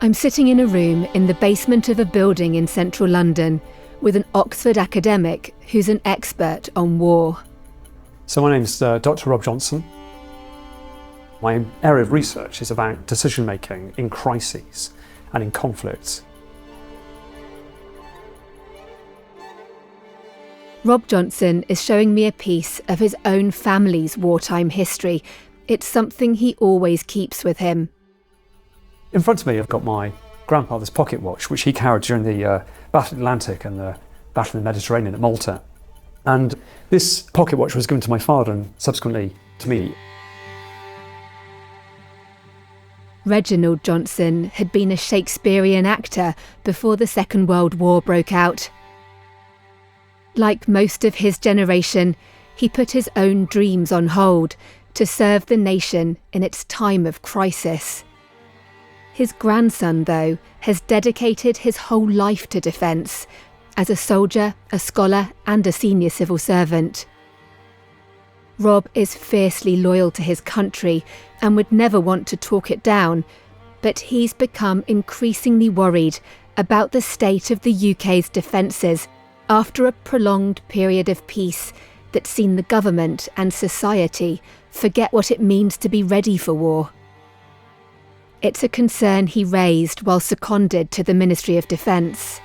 I'm sitting in a room in the basement of a building in central London with an Oxford academic who's an expert on war. So my name's Dr. Rob Johnson. My area of research is about decision making in crises and in conflicts. Rob Johnson is showing me a piece of his own family's wartime history. It's something he always keeps with him. In front of me I've got my grandfather's pocket watch, which he carried during the Battle of the Atlantic and the Battle of the Mediterranean at Malta. And this pocket watch was given to my father and subsequently to me. Reginald Johnson had been a Shakespearean actor before the Second World War broke out. Like most of his generation, he put his own dreams on hold to serve the nation in its time of crisis. His grandson, though, has dedicated his whole life to defence, as a soldier, a scholar and a senior civil servant. Rob is fiercely loyal to his country and would never want to talk it down, but he's become increasingly worried about the state of the UK's defences after a prolonged period of peace that's seen the government and society forget what it means to be ready for war. It's a concern he raised while seconded to the Ministry of Defence.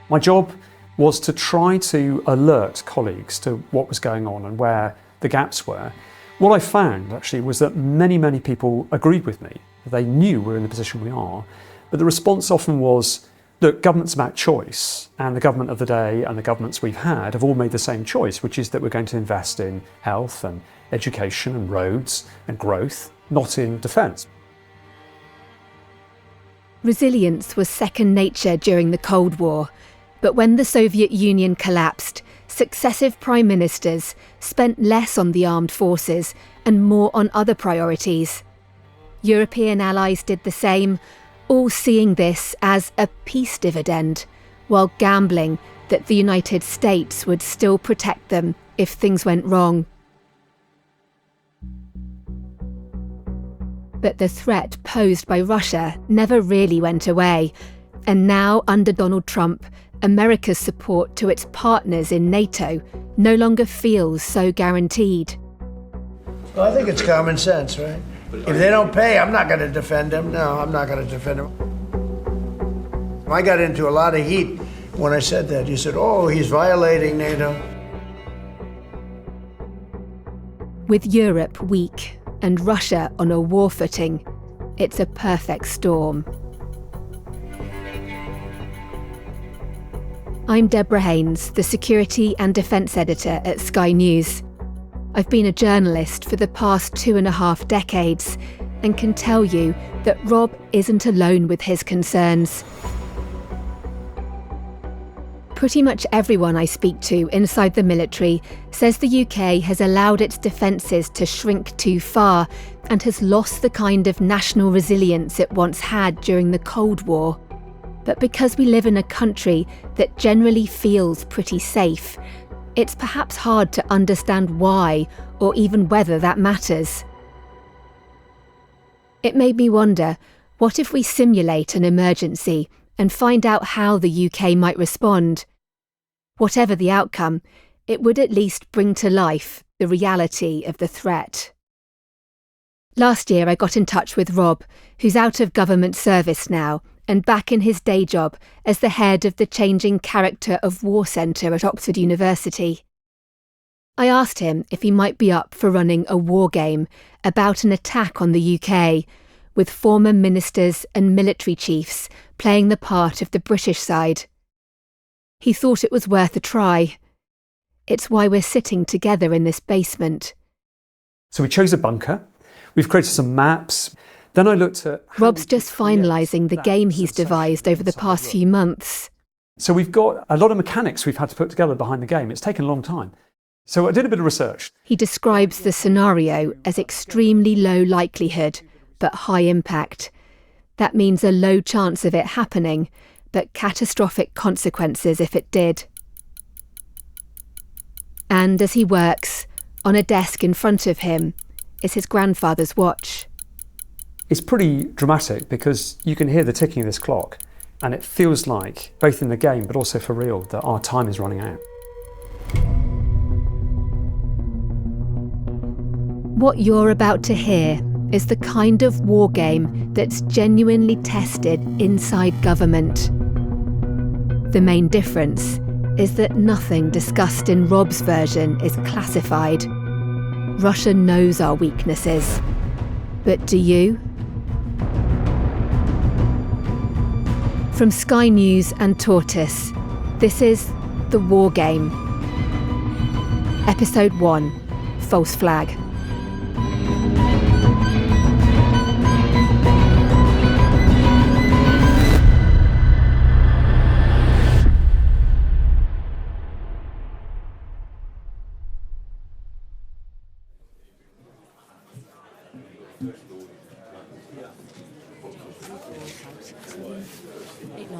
My job was to try to alert colleagues to what was going on and where the gaps were. What I found actually was that many people agreed with me. They knew we're in the position we are, but the response often was, look, government's about choice, and the government of the day and the governments we've had have all made the same choice, which is that we're going to invest in health and education and roads and growth, not in defence. Resilience was second nature during the Cold War, but when the Soviet Union collapsed, successive prime ministers spent less on the armed forces and more on other priorities. European allies did the same, all seeing this as a peace dividend, while gambling that the United States would still protect them if things went wrong. But the threat posed by Russia never really went away, and now under Donald Trump, America's support to its partners in NATO no longer feels so guaranteed. Well, I think it's common sense, right? If they don't pay, I'm not going to defend them. No, I'm not going to defend them. I got into a lot of heat when I said that. You said, oh, he's violating NATO. With Europe weak and Russia on a war footing, it's a perfect storm. I'm Deborah Haynes, the Security and Defence Editor at Sky News. I've been a journalist for the past 2.5 decades and can tell you that Rob isn't alone with his concerns. Pretty much everyone I speak to inside the military says the UK has allowed its defences to shrink too far and has lost the kind of national resilience it once had during the Cold War. But because we live in a country that generally feels pretty safe, it's perhaps hard to understand why or even whether that matters. It made me wonder, what if we simulate an emergency and find out how the UK might respond? Whatever the outcome, it would at least bring to life the reality of the threat. Last year I got in touch with Rob, who's out of government service now and back in his day job as the head of the Changing Character of War Centre at Oxford University. I asked him if he might be up for running a wargame about an attack on the UK, with former ministers and military chiefs playing the part of the British side. He thought it was worth a try. It's why we're sitting together in this basement. So we chose a bunker, we've created some maps. Then I looked at... Rob's just finalising the game he's devised over the past few months. So we've got a lot of mechanics we've had to put together behind the game. It's taken a long time. So I did a bit of research. He describes the scenario as extremely low likelihood, but high impact. That means a low chance of it happening, but catastrophic consequences if it did. And as he works, on a desk in front of him, is his grandfather's watch. It's pretty dramatic because you can hear the ticking of this clock, and it feels like, both in the game but also for real, that our time is running out. What you're about to hear is the kind of war game that's genuinely tested inside government. The main difference is that nothing discussed in Rob's version is classified. Russia knows our weaknesses. But do you? From Sky News and Tortoise, this is The Wargame. Episode 1, False Flag.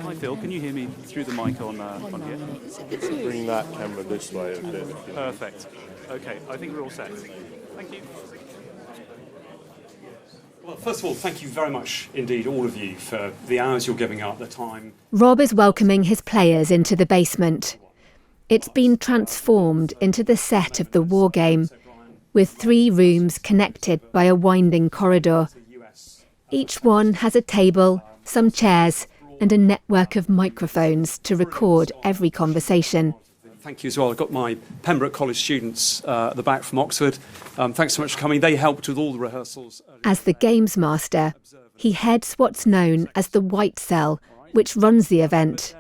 Hi Phil, can you hear me through the mic on here? Bring that camera this way a bit. Perfect. Okay, I think we're all set. Thank you. Well, first of all, thank you very much indeed, all of you, for the hours you're giving up, the time. Rob is welcoming his players into the basement. It's been transformed into the set of the war game, with 3 rooms connected by a winding corridor. Each one has a table, some chairs, and a network of microphones to record every conversation. Thank you as well. I've got my Pembroke College students at the back from Oxford. Thanks so much for coming. They helped with all the rehearsals. As the games master, he heads what's known as the White Cell, which runs the event.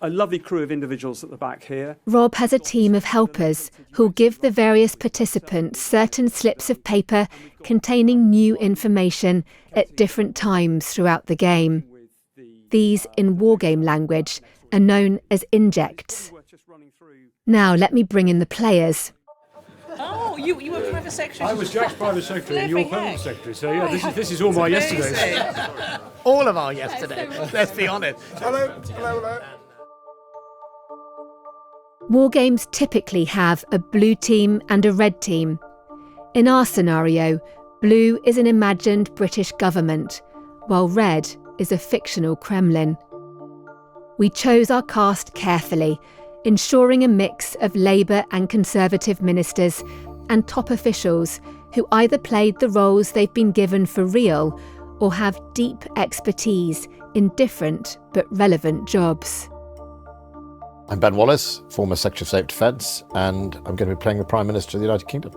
A lovely crew of individuals at the back here. Rob has a team of helpers who'll give the various participants certain slips of paper containing new information at different times throughout the game. These, in wargame language, are known as injects. Now let me bring in the players. Oh, you were private secretary? I was Jack's private secretary and your permanent secretary, so yeah, this is all It's my amazing. yesterdays. All of our yesterday, let's be honest. Hello. Wargames typically have a blue team and a red team. In our scenario, blue is an imagined British government, while red is a fictional Kremlin. We chose our cast carefully, ensuring a mix of Labour and Conservative ministers and top officials who either played the roles they've been given for real or have deep expertise in different but relevant jobs. I'm Ben Wallace, former Secretary of State Defence, and I'm going to be playing the Prime Minister of the United Kingdom.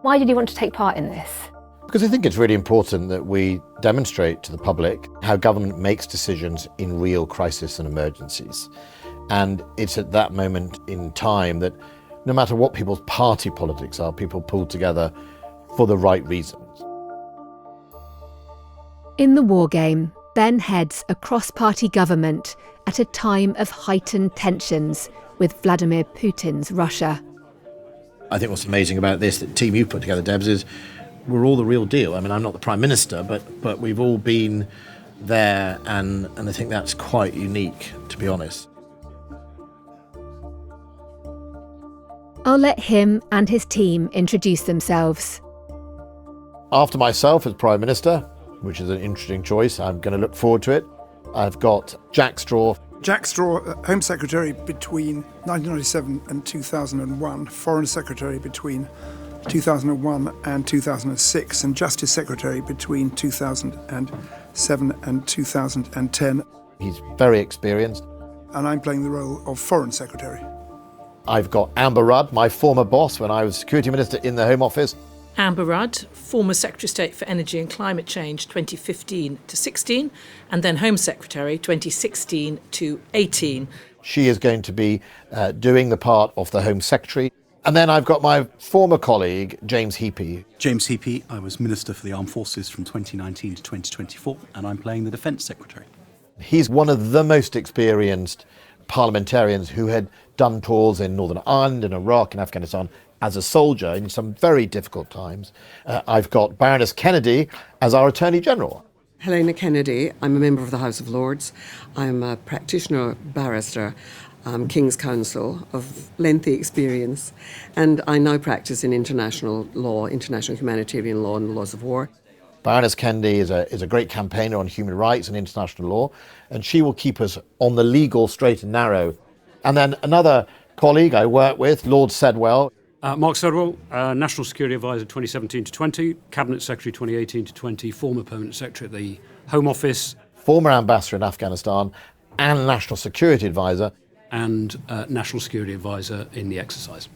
Why did you want to take part in this? Because I think it's really important that we demonstrate to the public how government makes decisions in real crisis and emergencies. And it's at that moment in time that no matter what people's party politics are, people pull together for the right reasons. In the wargame, Ben heads a cross-party government at a time of heightened tensions with Vladimir Putin's Russia. I think what's amazing about this, the team you put together, Debs, is we're all the real deal. I mean, I'm not the Prime Minister, but we've all been there, and I think that's quite unique, to be honest. I'll let him and his team introduce themselves. After myself as Prime Minister, which is an interesting choice, I'm going to look forward to it, I've got Jack Straw. Jack Straw, Home Secretary between 1997 and 2001, Foreign Secretary between 2001 and 2006, and Justice Secretary between 2007 and 2010. He's very experienced. And I'm playing the role of Foreign Secretary. I've got Amber Rudd, my former boss when I was Security Minister in the Home Office. Amber Rudd, former Secretary of State for Energy and Climate Change 2015 to 16, and then Home Secretary 2016 to 18. She is going to be doing the part of the Home Secretary. And then I've got my former colleague, James Heapy. James Heapy, I was Minister for the Armed Forces from 2019 to 2024, and I'm playing the Defence Secretary. He's one of the most experienced parliamentarians who had done tours in Northern Ireland, in Iraq, and Afghanistan as a soldier in some very difficult times. I've got Baroness Kennedy as our Attorney General. Helena Kennedy, I'm a member of the House of Lords. I'm a practitioner barrister, King's Counsel of lengthy experience, and I now practice in international law, international humanitarian law and the laws of war. Baroness Kennedy is a great campaigner on human rights and international law, and she will keep us on the legal straight and narrow. And then another colleague I work with, Lord Sedwell. Mark Sedwell, National Security Advisor 2017 to 20, Cabinet Secretary 2018 to 20, former Permanent Secretary at the Home Office. Former Ambassador in Afghanistan and National Security Advisor. And National Security Advisor in the exercise.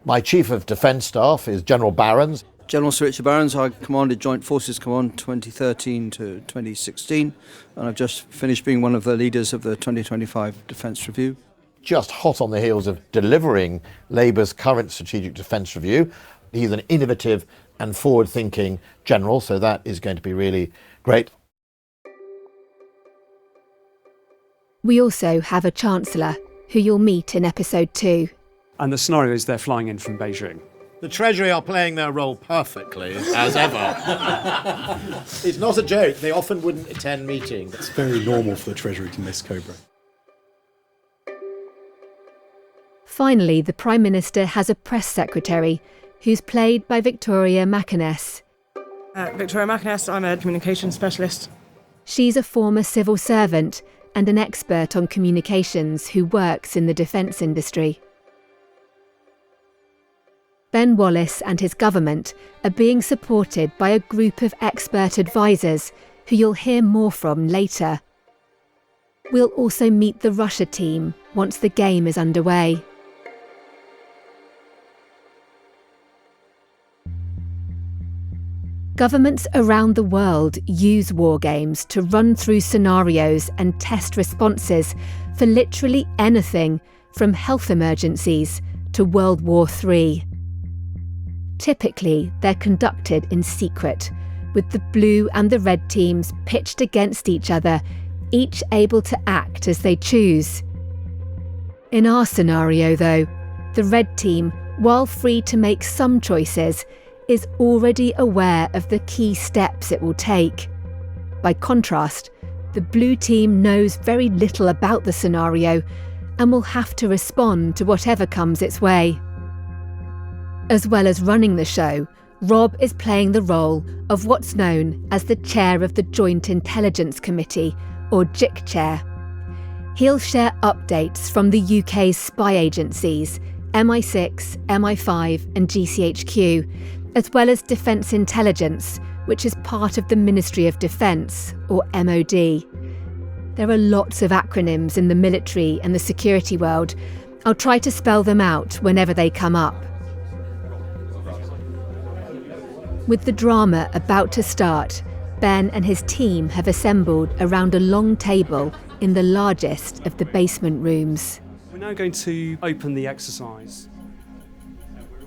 My Chief of Defence Staff is General Barons. General Sir Richard Barons, I commanded Joint Forces Command 2013 to 2016, and I've just finished being one of the leaders of the 2025 Defence Review. Just hot on the heels of delivering Labour's current Strategic Defence Review. He's an innovative and forward-thinking general, so that is going to be really great. We also have a Chancellor, who you'll meet in episode 2. And the scenario is they're flying in from Beijing. The Treasury are playing their role perfectly, as ever. It's not a joke. They often wouldn't attend meetings. It's very normal for the Treasury to miss Cobra. Finally, the Prime Minister has a press secretary, who's played by Victoria McInnes. Victoria McInnes, I'm a communications specialist. She's a former civil servant and an expert on communications who works in the defence industry. Ben Wallace and his government are being supported by a group of expert advisors who you'll hear more from later. We'll also meet the Russia team once the game is underway. Governments around the world use war games to run through scenarios and test responses for literally anything from health emergencies to World War III. Typically, they're conducted in secret, with the blue and the red teams pitched against each other, each able to act as they choose. In our scenario, though, the red team, while free to make some choices, is already aware of the key steps it will take. By contrast, the blue team knows very little about the scenario and will have to respond to whatever comes its way. As well as running the show, Rob is playing the role of what's known as the chair of the Joint Intelligence Committee, or JIC chair. He'll share updates from the UK's spy agencies, MI6, MI5 and GCHQ, as well as Defence Intelligence, which is part of the Ministry of Defence, or MOD. There are lots of acronyms in the military and the security world. I'll try to spell them out whenever they come up. With the drama about to start, Ben and his team have assembled around a long table in the largest of the basement rooms. We're now going to open the exercise.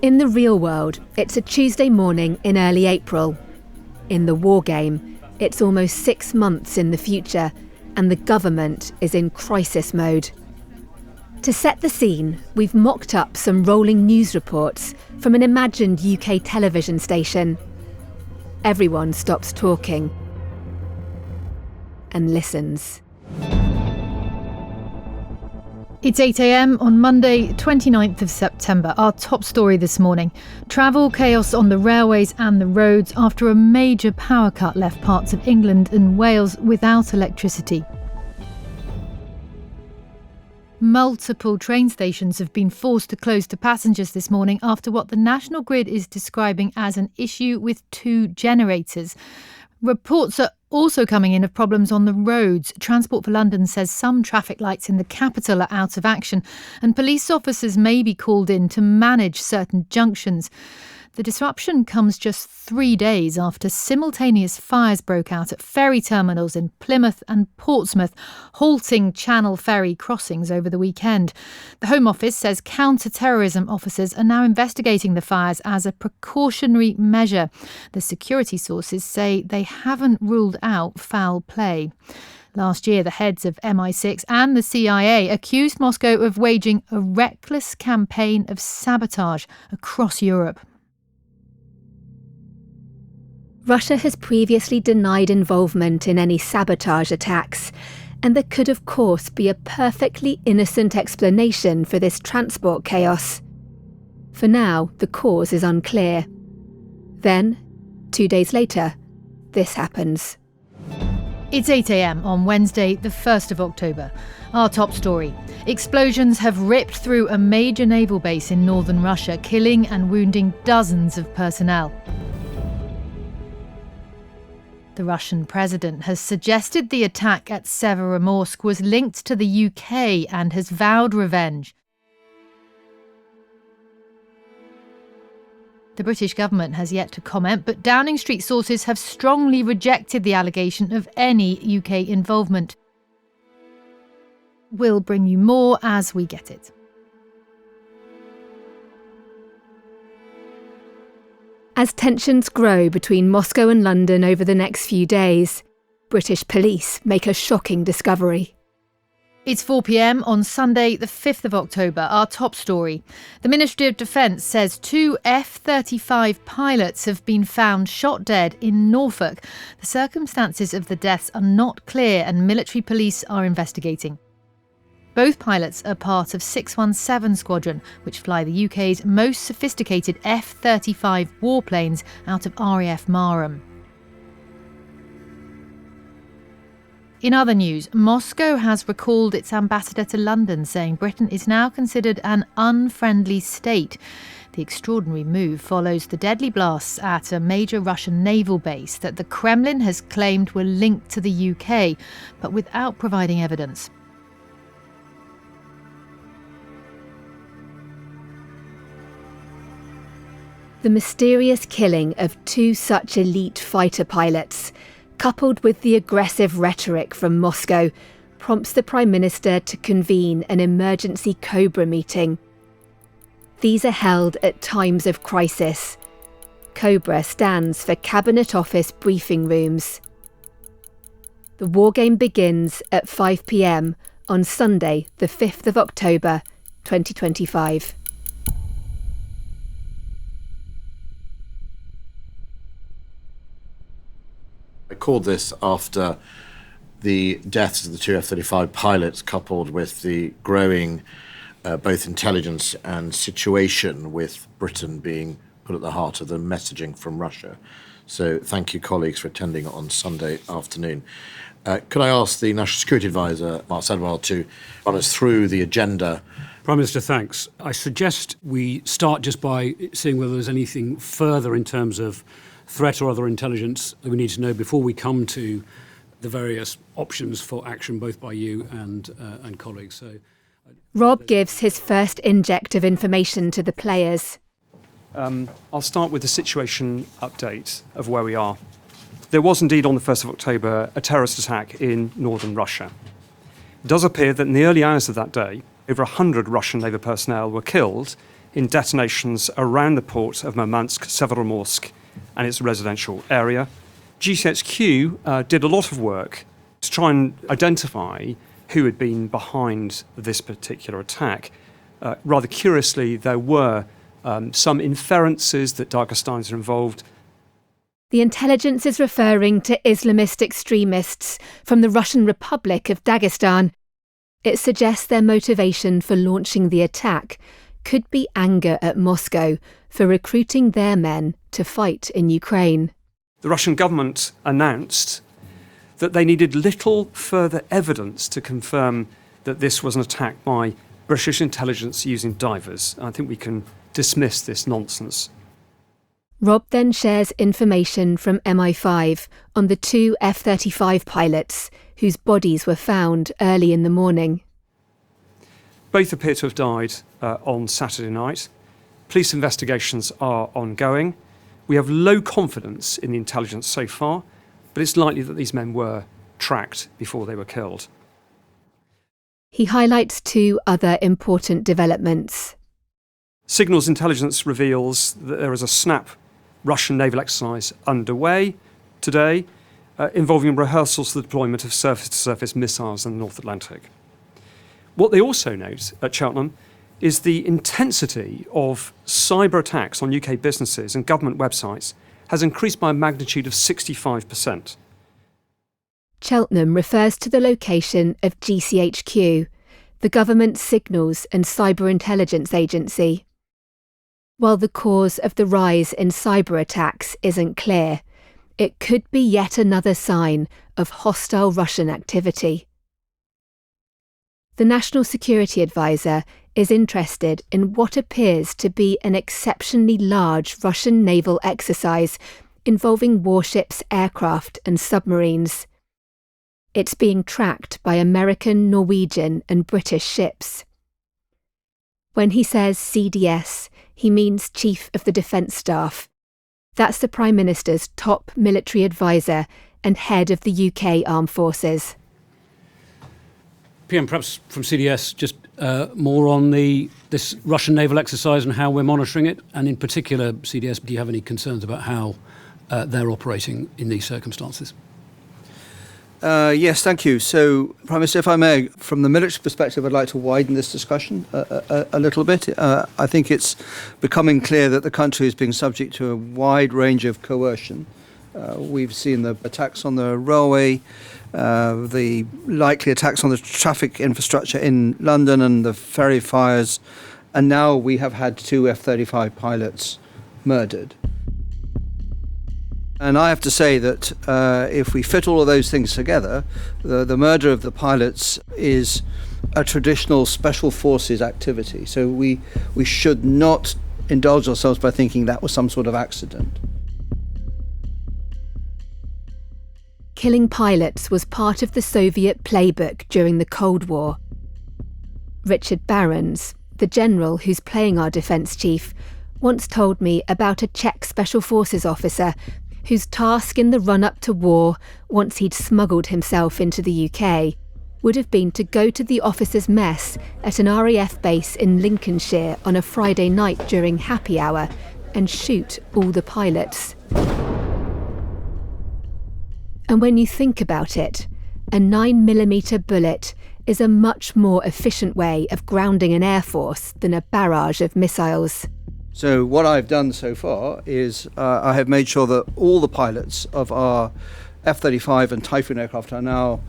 In the real world, it's a Tuesday morning in early April. In the Wargame, it's almost 6 months in the future, and the government is in crisis mode. To set the scene, we've mocked up some rolling news reports from an imagined UK television station. Everyone stops talking and listens. It's 8 a.m. on Monday, 29th of September. Our top story this morning. Travel chaos on the railways and the roads after a major power cut left parts of England and Wales without electricity. Multiple train stations have been forced to close to passengers this morning after what the National Grid is describing as an issue with 2 generators. Reports are also coming in of problems on the roads. Transport for London says some traffic lights in the capital are out of action and police officers may be called in to manage certain junctions. The disruption comes just 3 days after simultaneous fires broke out at ferry terminals in Plymouth and Portsmouth, halting Channel ferry crossings over the weekend. The Home Office says counter-terrorism officers are now investigating the fires as a precautionary measure. The security sources say they haven't ruled out foul play. Last year, the heads of MI6 and the CIA accused Moscow of waging a reckless campaign of sabotage across Europe. Russia has previously denied involvement in any sabotage attacks, and there could of course be a perfectly innocent explanation for this transport chaos. For now, the cause is unclear. Then, 2 days later, this happens. It's 8 a.m. on Wednesday, the 1st of October. Our top story. Explosions have ripped through a major naval base in northern Russia, killing and wounding dozens of personnel. The Russian president has suggested the attack at Severomorsk was linked to the UK and has vowed revenge. The British government has yet to comment, but Downing Street sources have strongly rejected the allegation of any UK involvement. We'll bring you more as we get it. As tensions grow between Moscow and London over the next few days, British police make a shocking discovery. It's 4 p.m. on Sunday, the 5th of October. Our top story. The Ministry of Defence says 2 F-35 pilots have been found shot dead in Norfolk. The circumstances of the deaths are not clear and military police are investigating. Both pilots are part of 617 Squadron, which fly the UK's most sophisticated F-35 warplanes out of RAF Marham. In other news, Moscow has recalled its ambassador to London, saying Britain is now considered an unfriendly state. The extraordinary move follows the deadly blasts at a major Russian naval base that the Kremlin has claimed were linked to the UK, but without providing evidence. The mysterious killing of 2 such elite fighter pilots, coupled with the aggressive rhetoric from Moscow, prompts the Prime Minister to convene an emergency Cobra meeting. These are held at times of crisis. Cobra stands for Cabinet Office Briefing Rooms. The Wargame begins at 5 p.m. on Sunday, the 5th of October, 2025. I called this after the deaths of the 2 F-35 pilots, coupled with the growing both intelligence and situation with Britain being put at the heart of the messaging from Russia. So thank you, colleagues, for attending on Sunday afternoon. Could I ask the National Security Advisor, Mark Sedwell, to run us through the agenda? Prime Minister, thanks. I suggest we start just by seeing whether there's anything further in terms of threat or other intelligence that we need to know before we come to the various options for action, both by you and colleagues. So, Rob gives his first inject of information to the players. I'll start with the situation update of where we are. There was indeed on the 1st of October a terrorist attack in northern Russia. It does appear that in the early hours of that day, over 100 Russian naval personnel were killed in detonations around the port of Murmansk, Severomorsk, and its residential area. GCHQ did a lot of work to try and identify who had been behind this particular attack. Rather curiously, there were some inferences that Dagestans are involved. The intelligence is referring to Islamist extremists from the Russian Republic of Dagestan. It suggests their motivation for launching the attack could be anger at Moscow for recruiting their men to fight in Ukraine. The Russian government announced that they needed little further evidence to confirm that this was an attack by British intelligence using divers. I think we can dismiss this nonsense. Rob then shares information from MI5 on the 2 F-35 pilots whose bodies were found early in the morning. Both appear to have died on Saturday night. Police investigations are ongoing. We have low confidence in the intelligence so far, but it's likely that these men were tracked before they were killed. He highlights 2 other important developments. Signals intelligence reveals that there is a snap Russian naval exercise underway today involving rehearsals for the deployment of surface-to-surface missiles in the North Atlantic. What they also note at Cheltenham is the intensity of cyber attacks on UK businesses and government websites has increased by a magnitude of 65%. Cheltenham refers to the location of GCHQ, the government's signals and cyber intelligence agency. While the cause of the rise in cyber attacks isn't clear, it could be yet another sign of hostile Russian activity. The National Security Advisor is interested in what appears to be an exceptionally large Russian naval exercise involving warships, aircraft and submarines. It's being tracked by American, Norwegian and British ships. When he says CDS, he means Chief of the Defence Staff. That's the Prime Minister's top military advisor and head of the UK Armed Forces. PM, perhaps from CDS, just more on this Russian naval exercise and how we're monitoring it, and in particular, CDS, do you have any concerns about how they're operating in these circumstances? Yes, thank you. So, Prime Minister, if I may, from the military perspective, I'd like to widen this discussion a little bit. I think it's becoming clear that the country is being subject to a wide range of coercion. We've seen the attacks on the railway, the likely attacks on the traffic infrastructure in London and the ferry fires, and now we have had 2 F-35 pilots murdered. And I have to say that if we fit all of those things together, the murder of the pilots is a traditional special forces activity. So we should not indulge ourselves by thinking that was some sort of accident. Killing pilots was part of the Soviet playbook during the Cold War. Richard Barons, the general who's playing our defence chief, once told me about a Czech Special Forces officer whose task in the run-up to war, once he'd smuggled himself into the UK, would have been to go to the officers' mess at an RAF base in Lincolnshire on a Friday night during happy hour and shoot all the pilots. And when you think about it, a 9mm bullet is a much more efficient way of grounding an air force than a barrage of missiles. So what I've done so far is I have made sure that all the pilots of our F-35 and Typhoon aircraft are now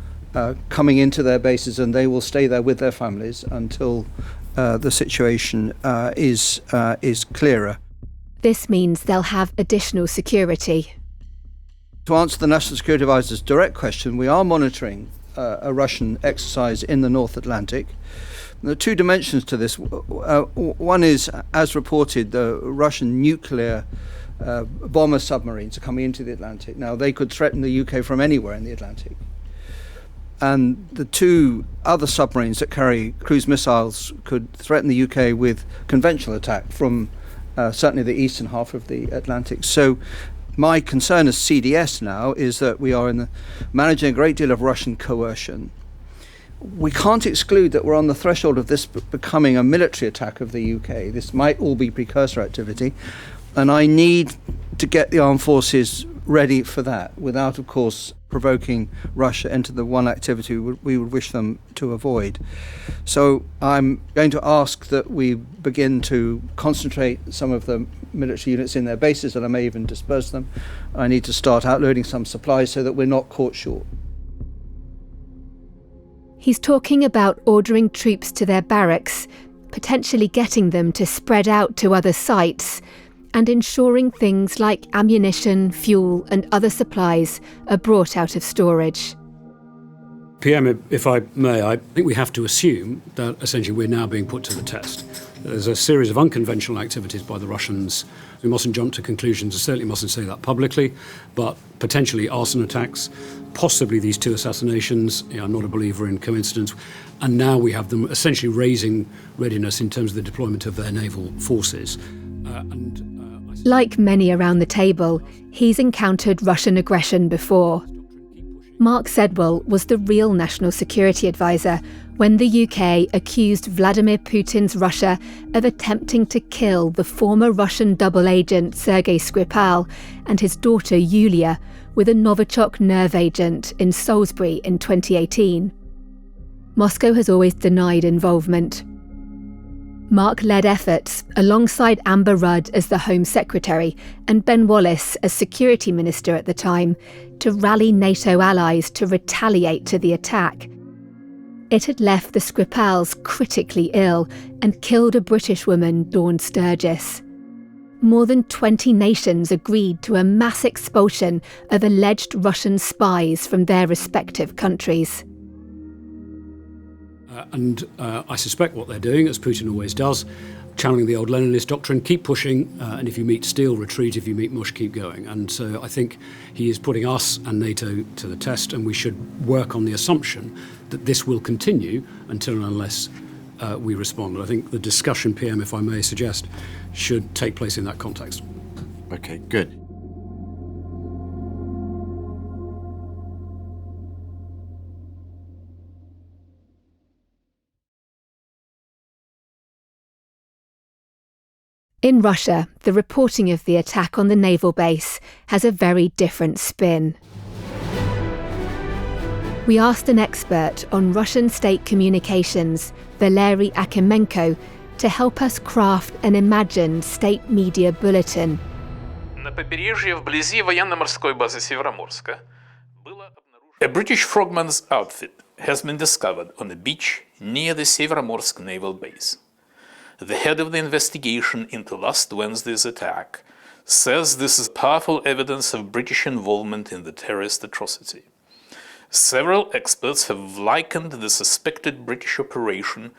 coming into their bases, and they will stay there with their families until the situation is clearer. This means they'll have additional security. To answer the National Security Advisor's direct question, we are monitoring a Russian exercise in the North Atlantic. There are 2 dimensions to this. One is, as reported, the Russian nuclear bomber submarines are coming into the Atlantic. Now, they could threaten the UK from anywhere in the Atlantic. And the 2 other submarines that carry cruise missiles could threaten the UK with conventional attack from certainly the eastern half of the Atlantic. So my concern as CDS now is that we are managing a great deal of Russian coercion. We can't exclude that we're on the threshold of this becoming a military attack of the UK. This might all be precursor activity, and I need to get the armed forces ready for that without, of course, provoking Russia into the one activity we would wish them to avoid. So I'm going to ask that we begin to concentrate some of the military units in their bases, and I may even disperse them. I need to start outloading some supplies so that we're not caught short. He's talking about ordering troops to their barracks, potentially getting them to spread out to other sites, and ensuring things like ammunition, fuel and other supplies are brought out of storage. PM, if I may, I think we have to assume that essentially we're now being put to the test. There's a series of unconventional activities by the Russians. We mustn't jump to conclusions, and certainly mustn't say that publicly, but potentially arson attacks, possibly these 2 assassinations. I'm not a believer in coincidence. And now we have them essentially raising readiness in terms of the deployment of their naval forces. Like many around the table, he's encountered Russian aggression before. Mark Sedwell was the real National Security Advisor when the UK accused Vladimir Putin's Russia of attempting to kill the former Russian double agent Sergei Skripal and his daughter Yulia with a Novichok nerve agent in Salisbury in 2018. Moscow has always denied involvement. Mark led efforts, alongside Amber Rudd as the Home Secretary and Ben Wallace as Security Minister at the time, to rally NATO allies to retaliate to the attack. It had left the Skripals critically ill and killed a British woman, Dawn Sturgis. more than 20 nations agreed to a mass expulsion of alleged Russian spies from their respective countries. I suspect what they're doing, as Putin always does, channeling the old Leninist doctrine, keep pushing, and if you meet steel, retreat, if you meet mush, keep going. And so I think he is putting us and NATO to the test, and we should work on the assumption that this will continue until and unless we respond. I think the discussion, PM, if I may suggest, should take place in that context. Okay, good. In Russia, the reporting of the attack on the naval base has a very different spin. We asked an expert on Russian state communications, Valery Akimenko, to help us craft an imagined state media bulletin. На побережье вблизи военно-морской базы Североморска a British frogman's outfit has been discovered on a beach near the Severomorsk naval base. The head of the investigation into last Wednesday's attack says this is powerful evidence of British involvement in the terrorist atrocity. Several experts have likened the suspected British operation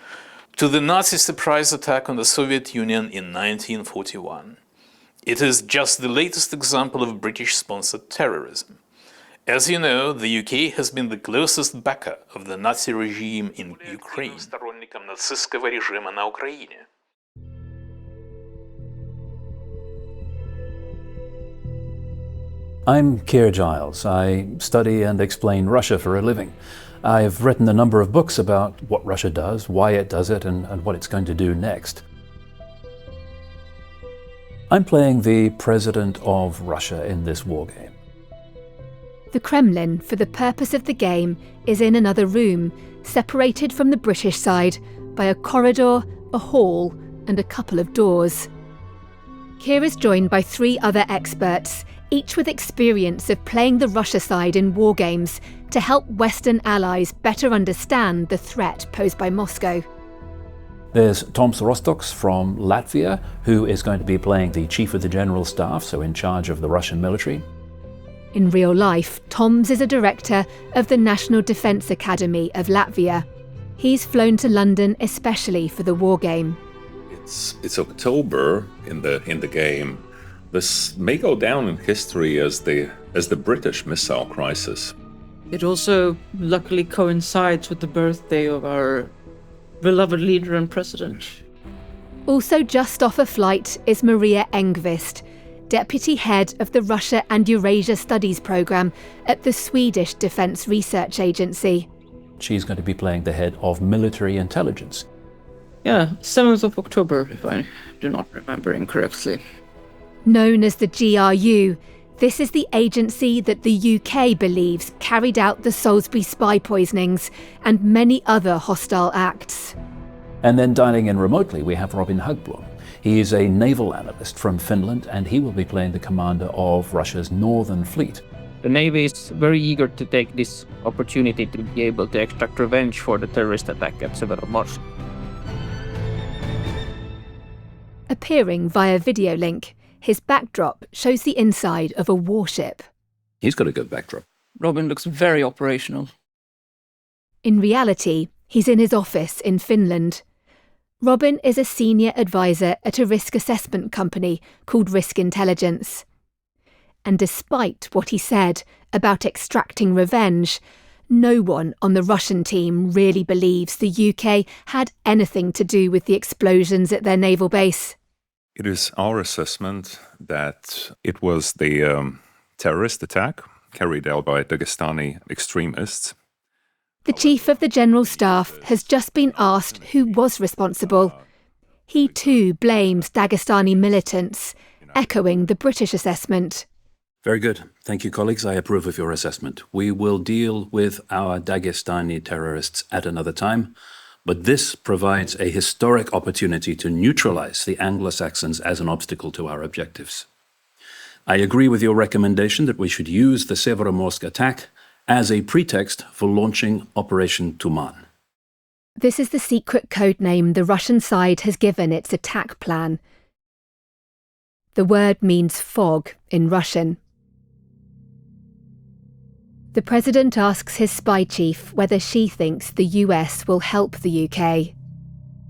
to the Nazi surprise attack on the Soviet Union in 1941. It is just the latest example of British-sponsored terrorism. As you know, the UK has been the closest backer of the Nazi regime in Ukraine. Сторонником нацистского режима на Украине. I'm Keir Giles. I study and explain Russia for a living. I've written a number of books about what Russia does, why it does it, and what it's going to do next. I'm playing the president of Russia in this wargame. The Kremlin, for the purpose of the game, is in another room, separated from the British side by a corridor, a hall, and a couple of doors. Keir is joined by 3 other experts, each with experience of playing the Russia side in wargames to help Western allies better understand the threat posed by Moscow. There's Tom Sorostoks from Latvia, who is going to be playing the Chief of the General Staff, so in charge of the Russian military. In real life, Toms is a director of the National Defence Academy of Latvia. He's flown to London especially for the wargame. It's October in the game. This may go down in history as the British missile crisis. It also luckily coincides with the birthday of our beloved leader and president. Also just off a flight is Maria Engqvist, deputy head of the Russia and Eurasia Studies programme at the Swedish Defence Research Agency. She's going to be playing the head of military intelligence. Yeah, 7th of October, if I do not remember incorrectly. Known as the GRU, this is the agency that the UK believes carried out the Salisbury spy poisonings and many other hostile acts. And then dialing in remotely, we have Robin Hagblom. He is a naval analyst from Finland, and he will be playing the commander of Russia's Northern Fleet. The Navy is very eager to take this opportunity to be able to extract revenge for the terrorist attack at Severomorsk. Appearing via video link, his backdrop shows the inside of a warship. He's got a good backdrop. Robin looks very operational. In reality, he's in his office in Finland. Robin is a senior advisor at a risk assessment company called Risk Intelligence. And despite what he said about extracting revenge, no one on the Russian team really believes the UK had anything to do with the explosions at their naval base. It is our assessment that it was the terrorist attack carried out by Dagestani extremists. The Chief of the General Staff has just been asked who was responsible. He too blames Dagestani militants, echoing the British assessment. Very good. Thank you, colleagues. I approve of your assessment. We will deal with our Dagestani terrorists at another time. But this provides a historic opportunity to neutralize the Anglo-Saxons as an obstacle to our objectives. I agree with your recommendation that we should use the Severomorsk attack as a pretext for launching Operation Tuman. This is the secret code name the Russian side has given its attack plan. The word means fog in Russian. The president asks his spy chief whether she thinks the US will help the UK.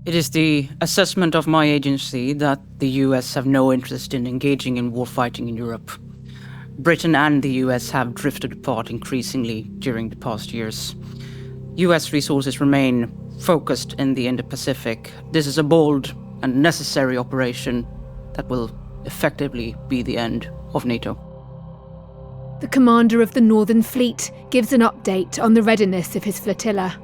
It is the assessment of my agency that the US have no interest in engaging in warfighting in Europe. Britain and the US have drifted apart increasingly during the past years. US resources remain focused in the Indo-Pacific. This is a bold and necessary operation that will effectively be the end of NATO. The commander of the Northern Fleet gives an update on the readiness of his flotilla.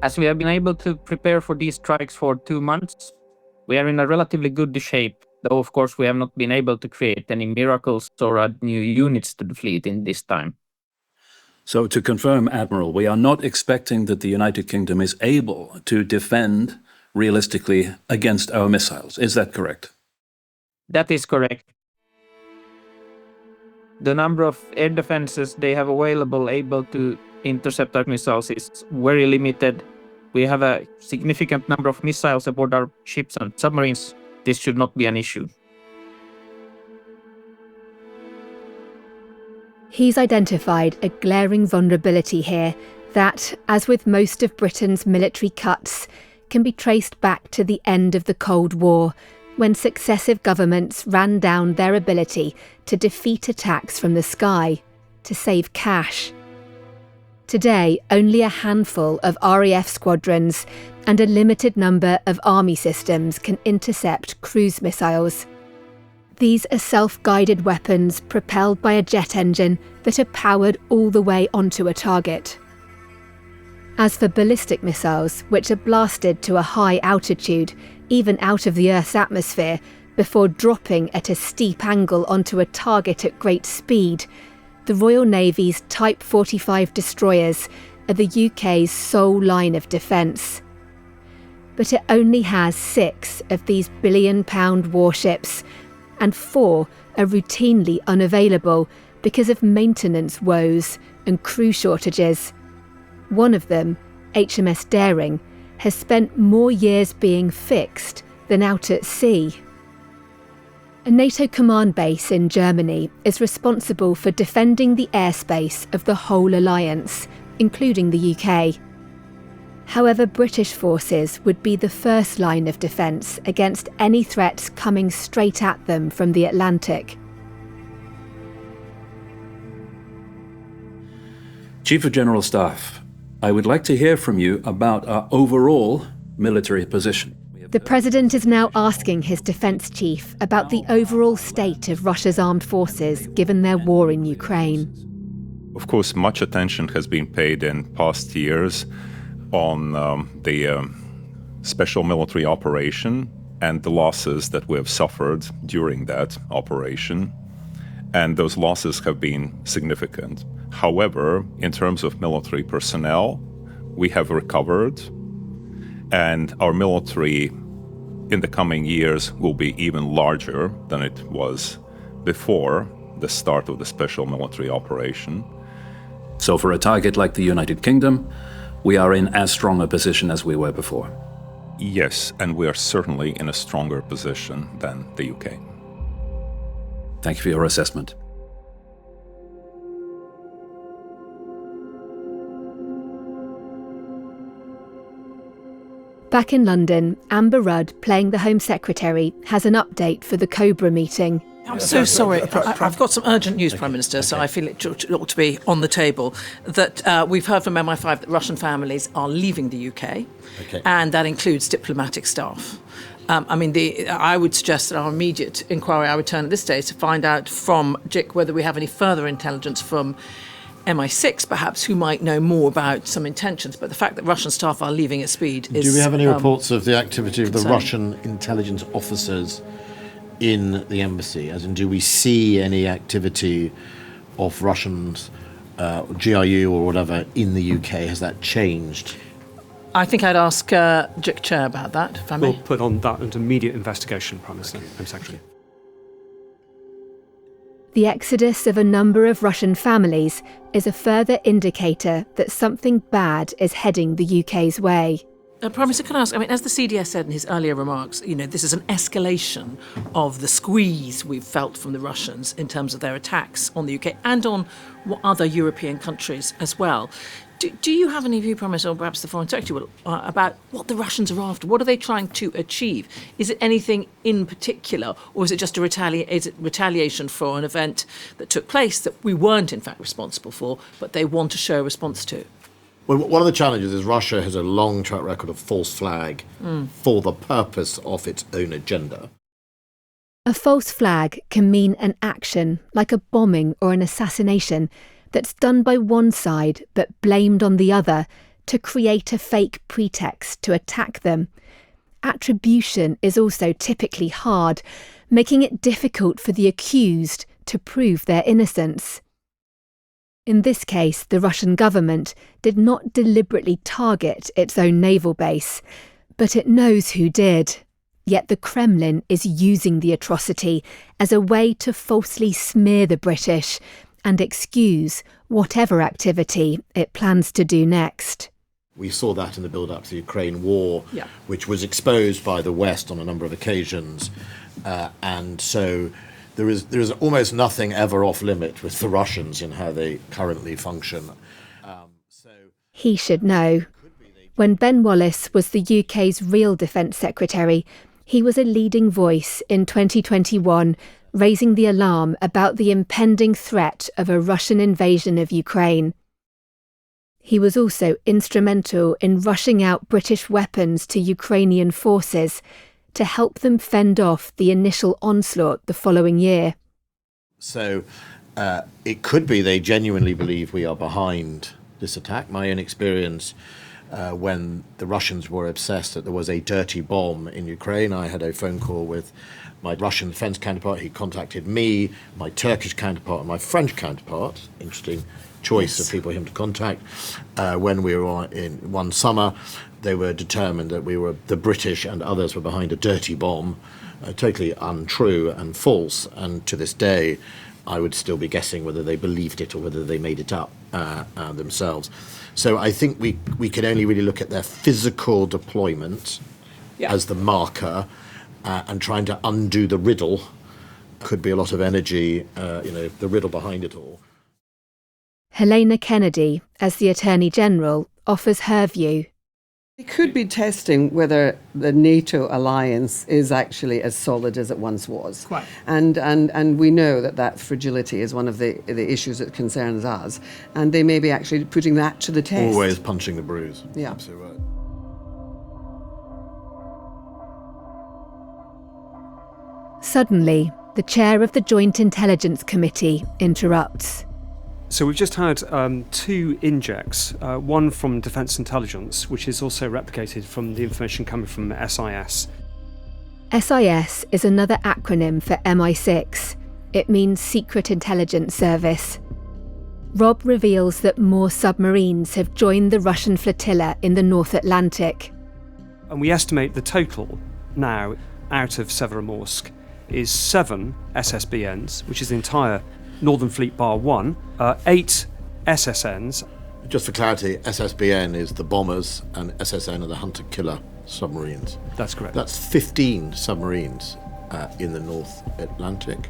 As we have been able to prepare for these strikes for 2 months, we are in a relatively good shape, though of course we have not been able to create any miracles or add new units to the fleet in this time. So to confirm, Admiral, we are not expecting that the United Kingdom is able to defend realistically against our missiles. Is that correct? That is correct. The number of air defenses they have available able to intercept our missiles is very limited. We have a significant number of missiles aboard our ships and submarines. This should not be an issue. He's identified a glaring vulnerability here that, as with most of Britain's military cuts, can be traced back to the end of the Cold War, when successive governments ran down their ability to defeat attacks from the sky, to save cash. Today, only a handful of RAF squadrons and a limited number of army systems can intercept cruise missiles. These are self-guided weapons propelled by a jet engine that are powered all the way onto a target. As for ballistic missiles, which are blasted to a high altitude, even out of the Earth's atmosphere, before dropping at a steep angle onto a target at great speed, the Royal Navy's Type 45 destroyers are the UK's sole line of defence. But it only has 6 of these billion-pound warships, and 4 are routinely unavailable because of maintenance woes and crew shortages. One of them, HMS Daring, has spent more years being fixed than out at sea. A NATO command base in Germany is responsible for defending the airspace of the whole alliance, including the UK. However, British forces would be the first line of defence against any threats coming straight at them from the Atlantic. Chief of General Staff, I would like to hear from you about our overall military position. The president is now asking his defence chief about the overall state of Russia's armed forces given their war in Ukraine. Of course, much attention has been paid in past years on the special military operation and the losses that we have suffered during that operation. And those losses have been significant. However, in terms of military personnel, we have recovered, and our military in the coming years will be even larger than it was before the start of the special military operation. So for a target like the United Kingdom, we are in as strong a position as we were before. Yes, and we are certainly in a stronger position than the UK. Thank you for your assessment. Back in London, Amber Rudd, playing the Home Secretary, has an update for the Cobra meeting. I'm so sorry. I've got some urgent news, Prime Minister, so I feel it ought to be on the table, that we've heard from MI5 that Russian families are leaving the UK, and that includes diplomatic staff. I would suggest that our immediate inquiry, our return at this stage, to find out from JIC whether we have any further intelligence from MI6, perhaps, who might know more about some intentions. But the fact that Russian staff are leaving at speed is... Do we have any reports of the activity of the concerning. Russian intelligence officers in the embassy? As in, do we see any activity of Russians, GRU or whatever, in the UK? Has that changed? I think I'd ask JIC Chair about that, if I may. We'll put on that an immediate investigation, Prime Minister, Home Secretary. The exodus of a number of Russian families is a further indicator that something bad is heading the UK's way. Prime Minister, can I ask, as the CDS said in his earlier remarks, this is an escalation of the squeeze we've felt from the Russians in terms of their attacks on the UK and on other European countries as well. Do you have any view, Prime Minister, or perhaps the Foreign Secretary, about what the Russians are after? What are they trying to achieve? Is it anything in particular, or is it just retaliation for an event that took place that we weren't in fact responsible for, but they want to show a response to? Well, one of the challenges is Russia has a long track record of false flag for the purpose of its own agenda. A false flag can mean an action, like a bombing or an assassination, that's done by one side but blamed on the other to create a fake pretext to attack them. Attribution is also typically hard, making it difficult for the accused to prove their innocence. In this case, the Russian government did not deliberately target its own naval base, but it knows who did. Yet the Kremlin is using the atrocity as a way to falsely smear the British and excuse whatever activity it plans to do next. We saw that in the build-up to the Ukraine war, which was exposed by the West on a number of occasions. And so there is almost nothing ever off-limit with the Russians in how they currently function. He should know. When Ben Wallace was the UK's real Defence Secretary, he was a leading voice in 2021, raising the alarm about the impending threat of a Russian invasion of Ukraine. He was also instrumental in rushing out British weapons to Ukrainian forces to help them fend off the initial onslaught the following year. So it could be they genuinely believe we are behind this attack. My own experience when the Russians were obsessed that there was a dirty bomb in Ukraine, I had a phone call with my Russian defence counterpart. He contacted me, my Turkish counterpart, and my French counterpart. Interesting choice of people for him to contact. When we were in one summer, they were determined that the British and others were behind a dirty bomb, totally untrue and false. And to this day, I would still be guessing whether they believed it or whether they made it up themselves. So I think we can only really look at their physical deployment as the marker, and trying to undo the riddle could be a lot of energy, the riddle behind it all. Helena Kennedy, as the Attorney General, offers her view. It could be testing whether the NATO alliance is actually as solid as it once was. Quite. And we know that fragility is one of the issues that concerns us. And they may be actually putting that to the test. Always punching the bruise. Yeah. Absolutely right. Suddenly, the chair of the Joint Intelligence Committee interrupts. So we've just had 2 injects, one from Defence Intelligence, which is also replicated from the information coming from SIS. SIS is another acronym for MI6. It means Secret Intelligence Service. Rob reveals that more submarines have joined the Russian flotilla in the North Atlantic. And we estimate the total now out of Severomorsk is 7 SSBNs, which is the entire Northern Fleet bar 1, 8 SSNs. Just for clarity, SSBN is the bombers and SSN are the hunter-killer submarines. That's correct. That's 15 submarines in the North Atlantic.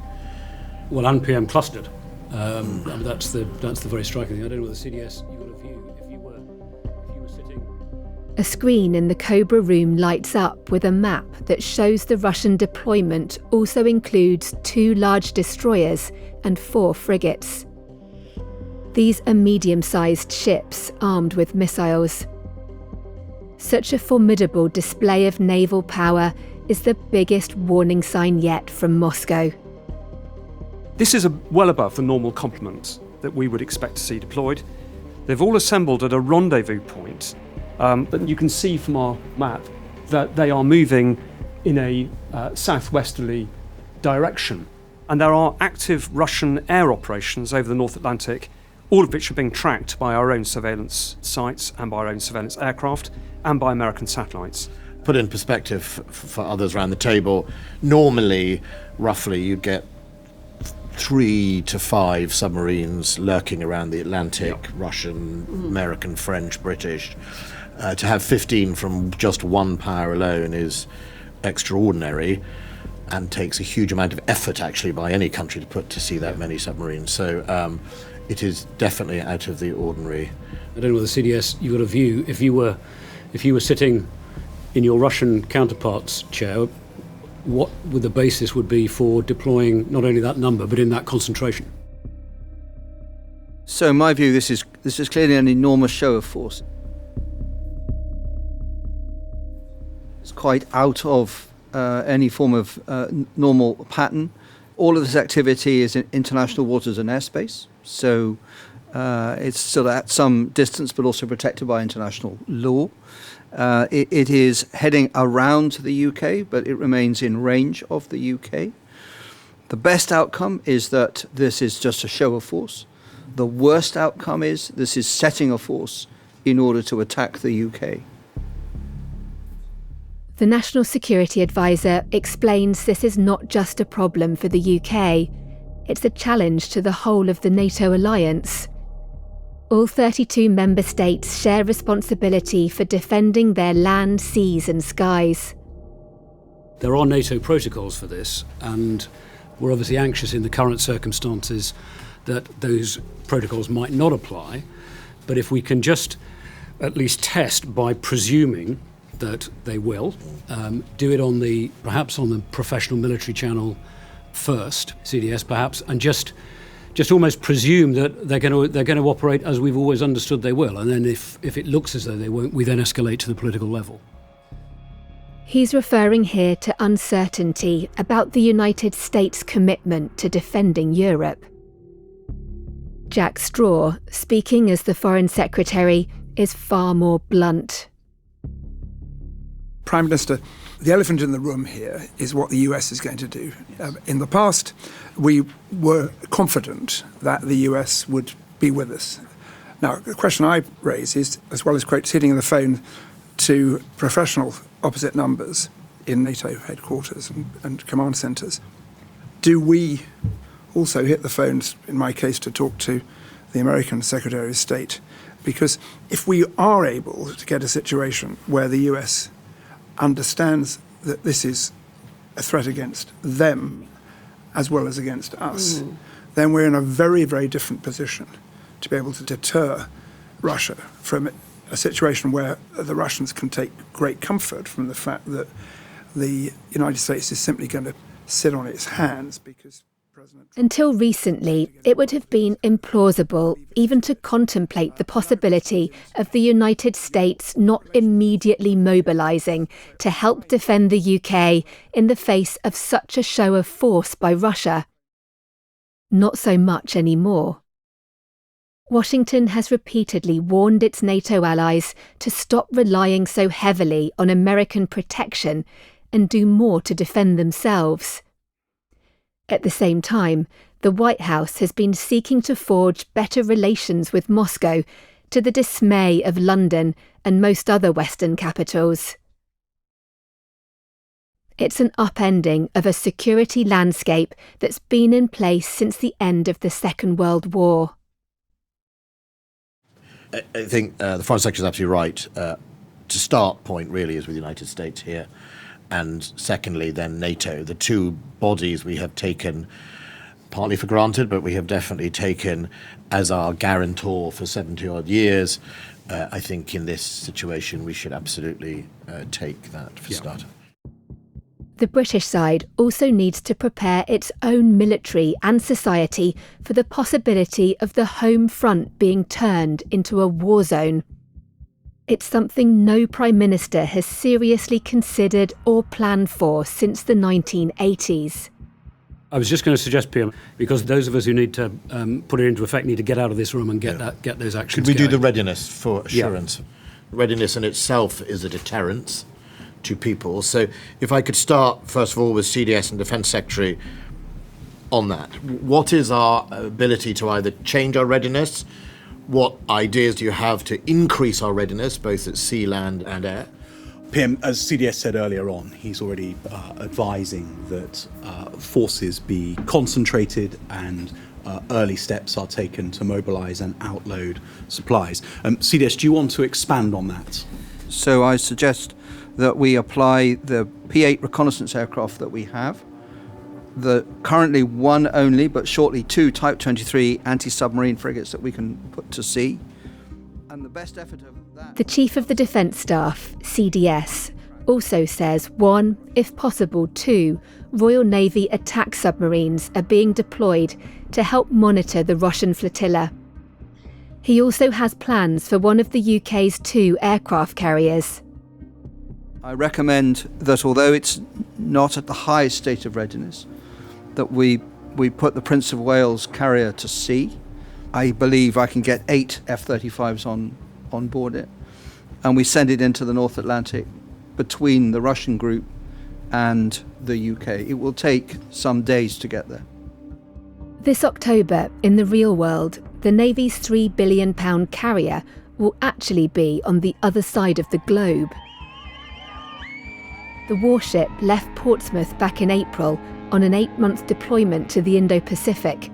Well, and PM clustered. That's the very striking thing. I don't know whether CDS, you've got a view if you were sitting. A screen in the Cobra room lights up with a map that shows the Russian deployment also includes 2 large destroyers and 4 frigates. These are medium-sized ships armed with missiles. Such a formidable display of naval power is the biggest warning sign yet from Moscow. This is well above the normal complement that we would expect to see deployed. They've all assembled at a rendezvous point, but you can see from our map that they are moving in a southwesterly direction. And there are active Russian air operations over the North Atlantic, all of which are being tracked by our own surveillance sites and by our own surveillance aircraft and by American satellites. Put in perspective for others around the table, normally, roughly, you'd get 3 to 5 submarines lurking around the Atlantic, Russian, American, French, British. To have 15 from just one power alone is extraordinary and takes a huge amount of effort actually by any country to see that many submarines. So it is definitely out of the ordinary. I don't know whether CDS, you've got a view, if you were sitting in your Russian counterpart's chair, what would the basis would be for deploying not only that number but in that concentration? So in my view, this is clearly an enormous show of force. It's quite out of any form of normal pattern. All of this activity is in international waters and airspace, so it's still at some distance but also protected by international law. It is heading around the UK, but it remains in range of the UK. The best outcome is that this is just a show of force. The worst outcome is this is setting a force in order to attack the UK. The National Security Advisor explains this is not just a problem for the UK, it's a challenge to the whole of the NATO alliance. All 32 member states share responsibility for defending their land, seas and skies. There are NATO protocols for this, and we're obviously anxious in the current circumstances that those protocols might not apply. But if we can just at least test by presuming that they will, do it perhaps on the professional military channel first, CDS perhaps, and just almost presume that they're going to operate as we've always understood they will, and then if it looks as though they won't, we then escalate to the political level. He's referring here to uncertainty about the United States' commitment to defending Europe. Jack Straw, speaking as the Foreign Secretary, is far more blunt. Prime Minister, the elephant in the room here is what the US is going to do. In the past, we were confident that the US would be with us. Now, the question I raise is, as well as sitting on the phone to professional opposite numbers in NATO headquarters and command centres, do we also hit the phones, in my case, to talk to the American Secretary of State? Because if we are able to get a situation where the US understands that this is a threat against them as well as against us, then we're in a very, very different position to be able to deter Russia from a situation where the Russians can take great comfort from the fact that the United States is simply going to sit on its hands because Until recently, it would have been implausible even to contemplate the possibility of the United States not immediately mobilising to help defend the UK in the face of such a show of force by Russia. Not so much anymore. Washington has repeatedly warned its NATO allies to stop relying so heavily on American protection and do more to defend themselves. At the same time, the White House has been seeking to forge better relations with Moscow, to the dismay of London and most other Western capitals. It's an upending of a security landscape that's been in place since the end of the Second World War. I think the Foreign Secretary is absolutely right. To start point really is with the United States here. And secondly, then NATO, the two bodies we have taken partly for granted, but we have definitely taken as our guarantor for 70-odd years. I think in this situation we should absolutely take that for starter. The British side also needs to prepare its own military and society for the possibility of the home front being turned into a war zone. It's something no Prime Minister has seriously considered or planned for since the 1980s. I was just going to suggest, PM, because those of us who need to put it into effect need to get out of this room and get those actions Could we going. do the readiness for assurance? Yeah. Readiness in itself is a deterrence to people. So if I could start, first of all, with CDS and Defence Secretary on that. What is our ability to either change our readiness? What ideas do you have to increase our readiness, both at sea, land and air? PM, as CDS said earlier on, he's already advising that forces be concentrated and early steps are taken to mobilise and outload supplies. CDS, do you want to expand on that? So I suggest that we apply the P-8 reconnaissance aircraft that we have, the currently one only, but shortly two Type 23 anti-submarine frigates that we can put to sea. And the best effort of that... The Chief of the Defence Staff, CDS, also says 1, if possible 2, Royal Navy attack submarines are being deployed to help monitor the Russian flotilla. He also has plans for one of the UK's 2 aircraft carriers. I recommend that although it's not at the highest state of readiness, that we put the Prince of Wales carrier to sea. I believe I can get 8 F-35s on board it. And we send it into the North Atlantic between the Russian group and the UK. It will take some days to get there. This October, in the real world, the Navy's £3 billion carrier will actually be on the other side of the globe. The warship left Portsmouth back in April on an 8-month deployment to the Indo-Pacific.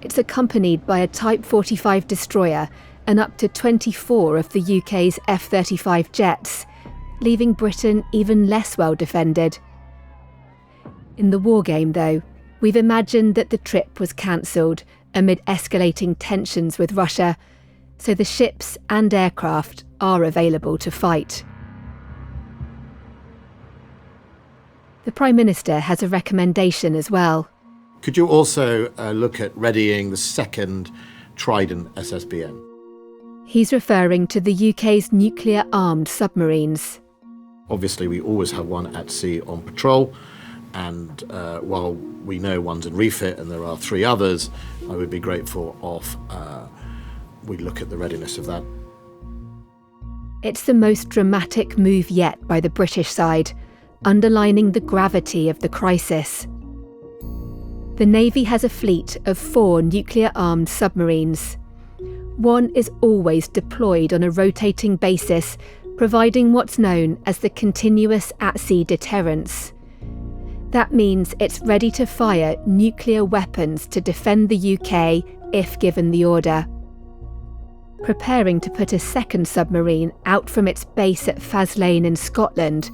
It's accompanied by a Type 45 destroyer and up to 24 of the UK's F-35 jets, leaving Britain even less well defended. In the Wargame, though, we've imagined that the trip was cancelled amid escalating tensions with Russia, so the ships and aircraft are available to fight. The Prime Minister has a recommendation as well. Could you also look at readying the second Trident SSBN? He's referring to the UK's nuclear-armed submarines. Obviously, we always have one at sea on patrol, and while we know one's in refit and there are 3 others, I would be grateful if we look at the readiness of that. It's the most dramatic move yet by the British side, underlining the gravity of the crisis. The Navy has a fleet of 4 nuclear-armed submarines. One is always deployed on a rotating basis, providing what's known as the continuous at-sea deterrence. That means it's ready to fire nuclear weapons to defend the UK if given the order. Preparing to put a second submarine out from its base at Faslane in Scotland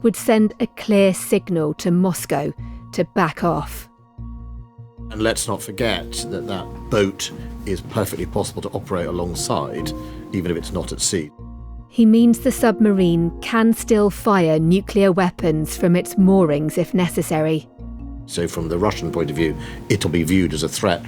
would send a clear signal to Moscow to back off. And let's not forget that that boat is perfectly possible to operate alongside, even if it's not at sea. He means the submarine can still fire nuclear weapons from its moorings if necessary. So from the Russian point of view, it'll be viewed as a threat.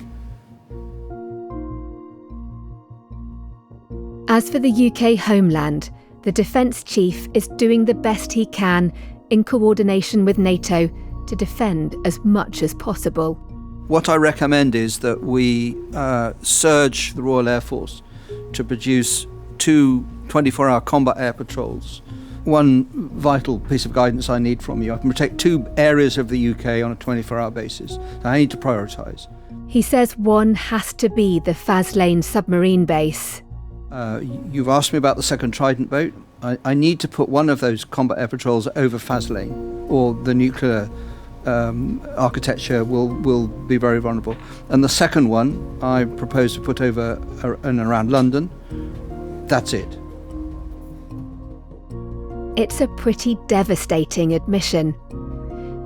As for the UK homeland, the Defence Chief is doing the best he can in coordination with NATO to defend as much as possible. What I recommend is that we surge the Royal Air Force to produce 2 24-hour combat air patrols. One vital piece of guidance I need from you: I can protect 2 areas of the UK on a 24-hour basis. So I need to prioritise. He says one has to be the Faslane submarine base. You've asked me about the second Trident boat. I need to put one of those combat air patrols over Faslane, or the nuclear architecture will be very vulnerable. And the second one I propose to put over and around London. That's it. It's a pretty devastating admission.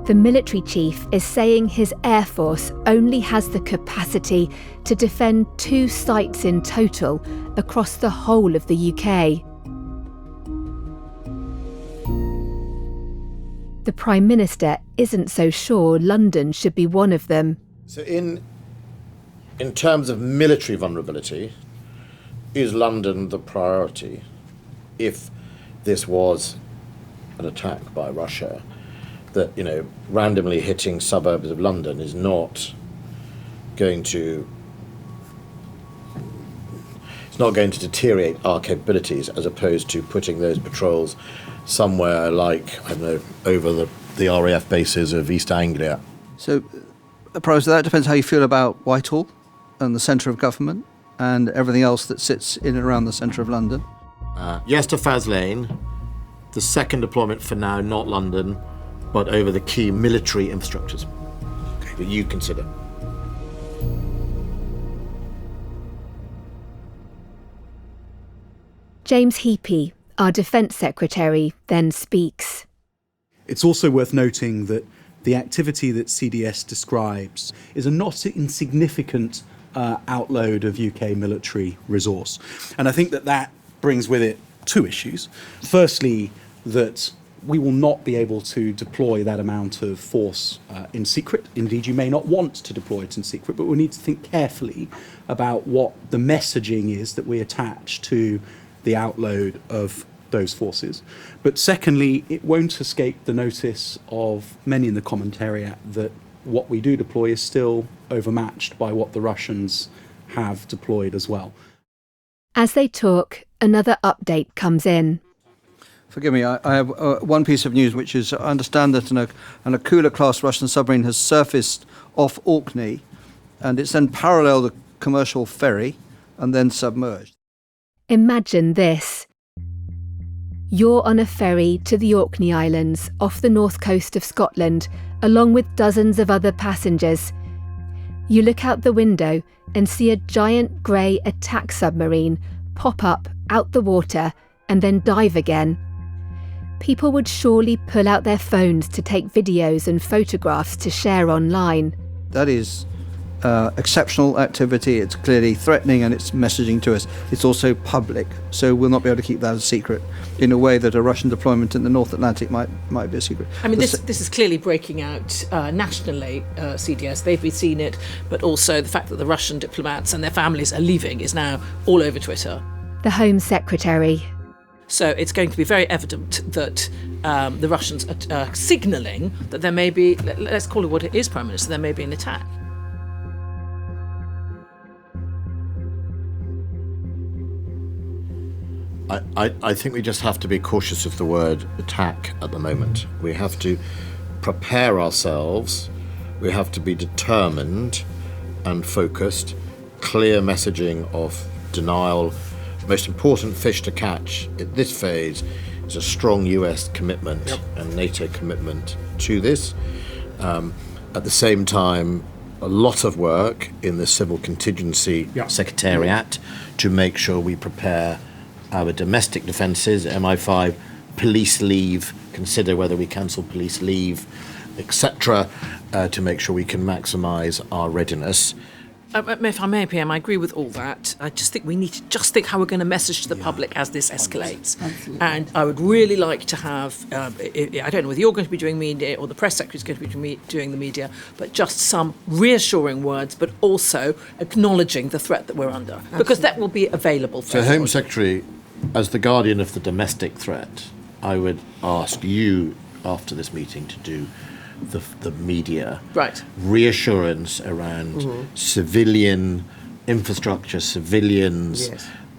The military chief is saying his Air Force only has the capacity to defend 2 sites in total across the whole of the UK. The Prime Minister isn't so sure London should be one of them. So in terms of military vulnerability, is London the priority if this was an attack by Russia? That, randomly hitting suburbs of London is not going to deteriorate our capabilities, as opposed to putting those patrols somewhere like, I don't know, over the RAF bases of East Anglia. So, Professor, that depends how you feel about Whitehall and the centre of government and everything else that sits in and around the centre of London. Yes to Faslane. The second deployment for now, not London, but over the key military infrastructures that you consider. James Heapy, our Defence Secretary, then speaks. It's also worth noting that the activity that CDS describes is a not insignificant outload of UK military resource. And I think that brings with it two issues. Firstly, that we will not be able to deploy that amount of force in secret. Indeed, you may not want to deploy it in secret, but we need to think carefully about what the messaging is that we attach to the outload of those forces. But secondly, it won't escape the notice of many in the commentariat that what we do deploy is still overmatched by what the Russians have deployed as well. As they talk, another update comes in. Forgive me, I have one piece of news, which is I understand that an Akula-class Russian submarine has surfaced off Orkney, and it's then paralleled a commercial ferry and then submerged. Imagine this. You're on a ferry to the Orkney Islands off the north coast of Scotland, along with dozens of other passengers. You look out the window and see a giant grey attack submarine pop up out the water and then dive again. People would surely pull out their phones to take videos and photographs to share online. That is exceptional activity. It's clearly threatening and it's messaging to us. It's also public, so we'll not be able to keep that a secret in a way that a Russian deployment in the North Atlantic might be a secret. I mean, this is clearly breaking out nationally, CDS. They've been seeing it, but also the fact that the Russian diplomats and their families are leaving is now all over Twitter. The Home Secretary. So it's going to be very evident that the Russians are signalling that there may be, let's call it what it is, Prime Minister, there may be an attack. I think we just have to be cautious of the word attack at the moment. We have to prepare ourselves, we have to be determined and focused, clear messaging of denial. The most important fish to catch at this phase is a strong US commitment and NATO commitment to this. At the same time, a lot of work in the Civil Contingency Secretariat to make sure we prepare our domestic defences, MI5, police leave, consider whether we cancel police leave, etc., to make sure we can maximise our readiness. If I may, PM, I agree with all that. I just think we need to just think how we're going to message to the public as this escalates. Absolutely. And I would really like to have, I don't know whether you're going to be doing media or the press secretary is going to be doing the media, but just some reassuring words, but also acknowledging the threat that we're under. Absolutely. Because that will be available for everyone. Home Secretary, as the guardian of the domestic threat, I would ask you after this meeting to do the media reassurance around civilian infrastructure, civilians,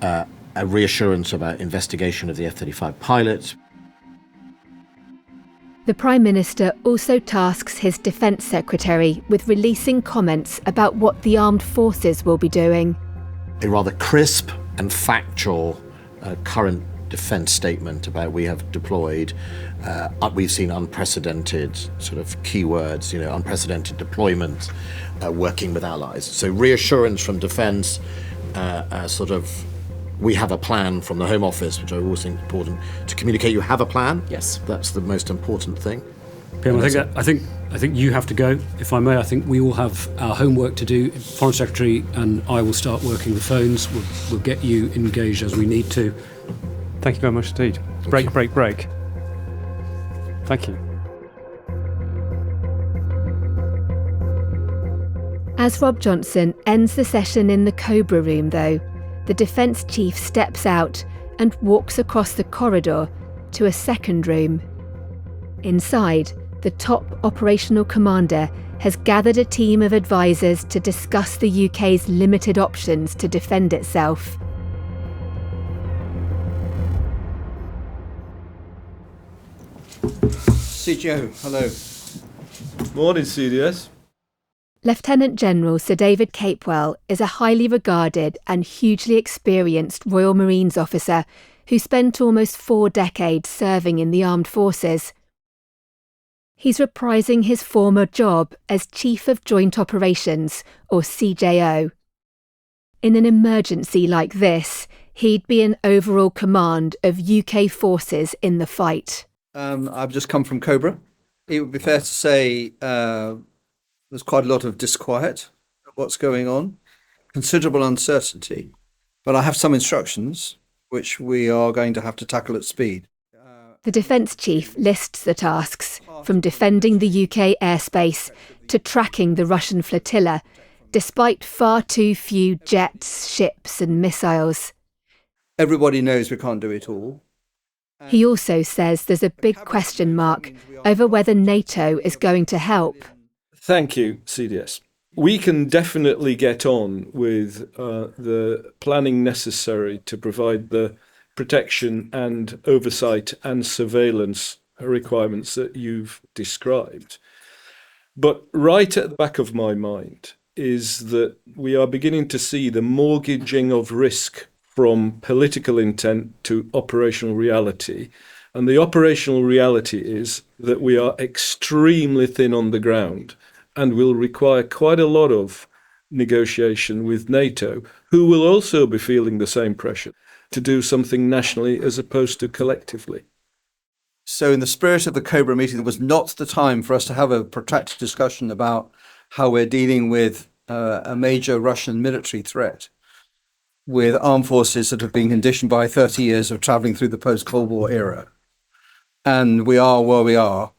a reassurance about investigation of the F-35 pilots. The Prime Minister also tasks his Defence Secretary with releasing comments about what the armed forces will be doing. A rather crisp and factual current defence statement about we have deployed, we've seen unprecedented sort of keywords, unprecedented deployment, working with allies. So reassurance from defence, we have a plan from the Home Office, which I always think is important to communicate. You have a plan. Yes, that's the most important thing. PM, I think you have to go. If I may, I think we all have our homework to do. Foreign Secretary and I will start working the phones. We'll get you engaged as we need to. Thank you very much indeed. Break. Thank you. As Rob Johnson ends the session in the Cobra room, though, the Defence Chief steps out and walks across the corridor to a second room. Inside, the top operational commander has gathered a team of advisors to discuss the UK's limited options to defend itself. CGO, hello. Morning, CDS. Lieutenant General Sir David Capewell is a highly regarded and hugely experienced Royal Marines officer who spent almost 4 decades serving in the armed forces. He's reprising his former job as Chief of Joint Operations, or CJO. In an emergency like this, he'd be in overall command of UK forces in the fight. I've just come from Cobra. It would be fair to say there's quite a lot of disquiet at what's going on, considerable uncertainty, but I have some instructions which we are going to have to tackle at speed. The Defence Chief lists the tasks, from defending the UK airspace to tracking the Russian flotilla, despite far too few jets, ships and missiles. Everybody knows we can't do it all. He also says there's a big question mark over whether NATO is going to help. Thank you, CDS. We can definitely get on with the planning necessary to provide the protection and oversight and surveillance requirements that you've described. But right at the back of my mind is that we are beginning to see the mortgaging of risk from political intent to operational reality. And the operational reality is that we are extremely thin on the ground and will require quite a lot of negotiation with NATO, who will also be feeling the same pressure to do something nationally as opposed to collectively. So in the spirit of the Cobra meeting, there was not the time for us to have a protracted discussion about how we're dealing with a major Russian military threat, with armed forces that have been conditioned by 30 years of travelling through the post-Cold War era. And we are where we are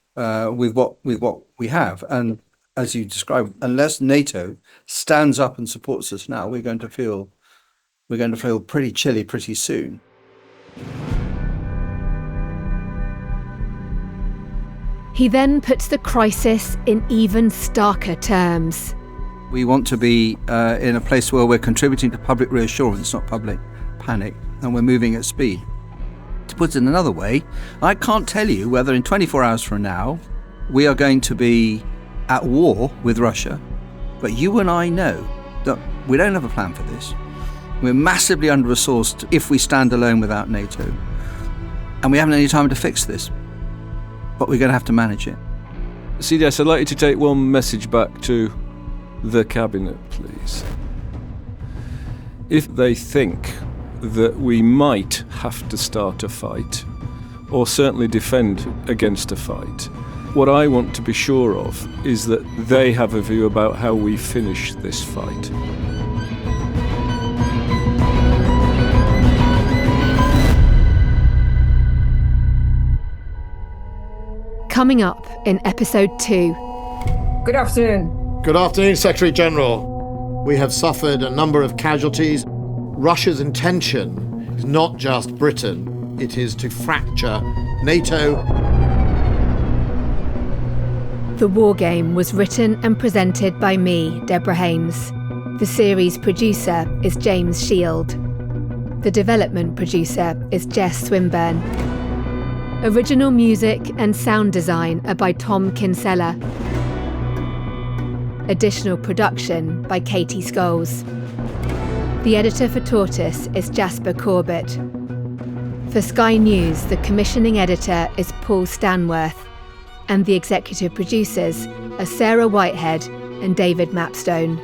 with what we have. And as you described, unless NATO stands up and supports us now, we're going to feel pretty chilly pretty soon. He then puts the crisis in even starker terms. We want to be in a place where we're contributing to public reassurance, not public panic, and we're moving at speed. To put it in another way, I can't tell you whether in 24 hours from now we are going to be at war with Russia, but you and I know that we don't have a plan for this. We're massively under-resourced if we stand alone without NATO, and we haven't any time to fix this, but we're going to have to manage it. CDS, I'd like you to take one message back to the Cabinet, please. If they think that we might have to start a fight, or certainly defend against a fight, what I want to be sure of is that they have a view about how we finish this fight. Coming up in episode 2. Good afternoon. Good afternoon, Secretary General. We have suffered a number of casualties. Russia's intention is not just Britain, it is to fracture NATO. The Wargame was written and presented by me, Deborah Haynes. The series producer is James Shield. The development producer is Jess Swinburne. Original music and sound design are by Tom Kinsella. Additional production by Katie Scholes. The editor for Tortoise is Jasper Corbett. For Sky News, the commissioning editor is Paul Stanworth, and the executive producers are Sarah Whitehead and David Mapstone.